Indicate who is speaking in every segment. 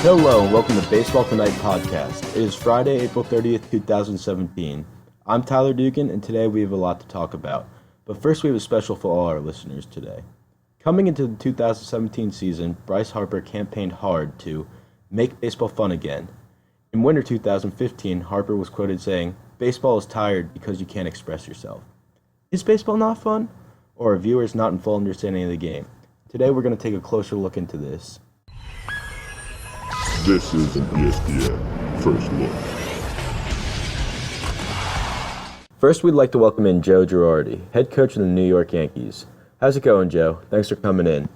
Speaker 1: Hello and welcome to Baseball Tonight podcast. It is Friday, April 30th, 2017. I'm Tyler Dugan, and today we have a lot to talk about. But first, we have a special for all our listeners today. Coming into the 2017 season, Bryce Harper campaigned hard to make baseball fun again. In winter 2015, Harper was quoted saying, "Baseball is tired because you can't express yourself." Is baseball not fun? Or are viewers not in full understanding of the game? Today, we're going to take a closer look into this.
Speaker 2: This is an ESPN First Look.
Speaker 1: First, we'd like to welcome in Joe Girardi, head coach of the New York Yankees. How's it going, Joe? Thanks for coming in.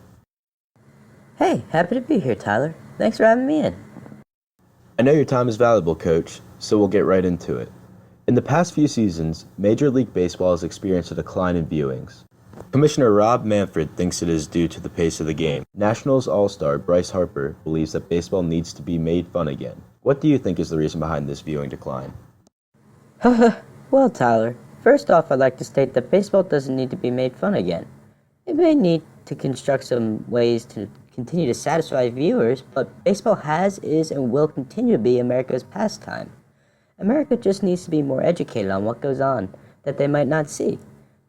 Speaker 3: Hey, happy to be here, Tyler. Thanks for having me in.
Speaker 1: I know your time is valuable, Coach, so we'll get right into it. In the past few seasons, Major League Baseball has experienced a decline in viewings. Commissioner Rob Manfred thinks it is due to the pace of the game. Nationals All-Star Bryce Harper believes that baseball needs to be made fun again. What do you think is the reason behind this viewing decline?
Speaker 3: Well, Tyler, first off, I'd like to state that baseball doesn't need to be made fun again. It may need to construct some ways to continue to satisfy viewers, but baseball has, is, and will continue to be America's pastime. America just needs to be more educated on what goes on that they might not see.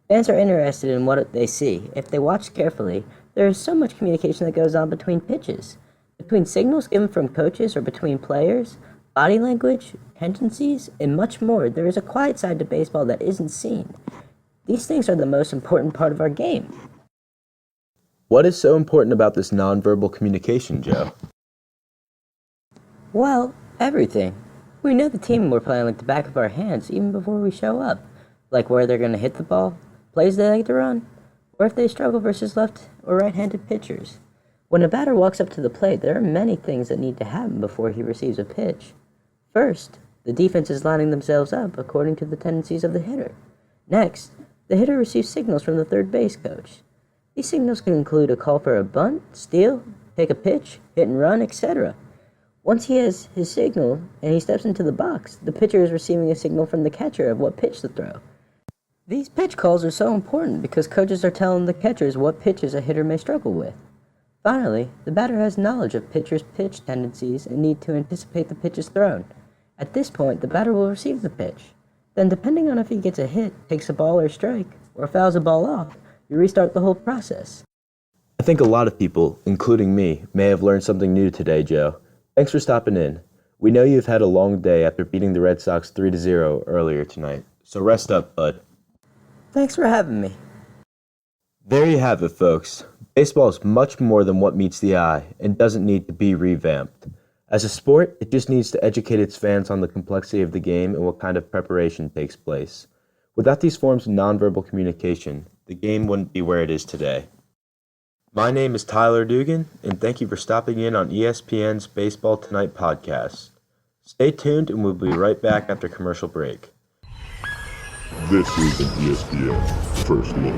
Speaker 3: Fans are interested in what they see. If they watch carefully, there is so much communication that goes on between pitches, between signals given from coaches or between players, body language, tendencies, and much more. There is a quiet side to baseball that isn't seen. These things are the most important part of our game.
Speaker 1: What is so important about this nonverbal communication, Joe?
Speaker 3: Well, everything. We know the team we're playing like the back of our hands even before we show up, like where they're going to hit the ball, plays they like to run, or if they struggle versus left or right-handed pitchers. When a batter walks up to the plate, there are many things that need to happen before he receives a pitch. First, the defense is lining themselves up according to the tendencies of the hitter. Next, the hitter receives signals from the third base coach. These signals can include a call for a bunt, steal, take a pitch, hit and run, etc. Once he has his signal and he steps into the box, the pitcher is receiving a signal from the catcher of what pitch to throw. These pitch calls are so important because coaches are telling the catchers what pitches a hitter may struggle with. Finally, the batter has knowledge of pitcher's pitch tendencies and need to anticipate the pitches thrown. At this point, the batter will receive the pitch. Then, depending on if he gets a hit, takes a ball or strike, or fouls a ball off, you restart the whole process.
Speaker 1: I think a lot of people, including me, may have learned something new today, Joe. Thanks for stopping in. We know you've had a long day after beating the Red Sox 3-0 earlier tonight, so rest up, bud.
Speaker 3: Thanks for having me.
Speaker 1: There you have it, folks. Baseball is much more than what meets the eye and doesn't need to be revamped. As a sport, it just needs to educate its fans on the complexity of the game and what kind of preparation takes place. Without these forms of nonverbal communication, the game wouldn't be where it is today. My name is Tyler Dugan, and thank you for stopping in on ESPN's Baseball Tonight podcast. Stay tuned, and we'll be right back after commercial break.
Speaker 2: This is an ESPN First Look.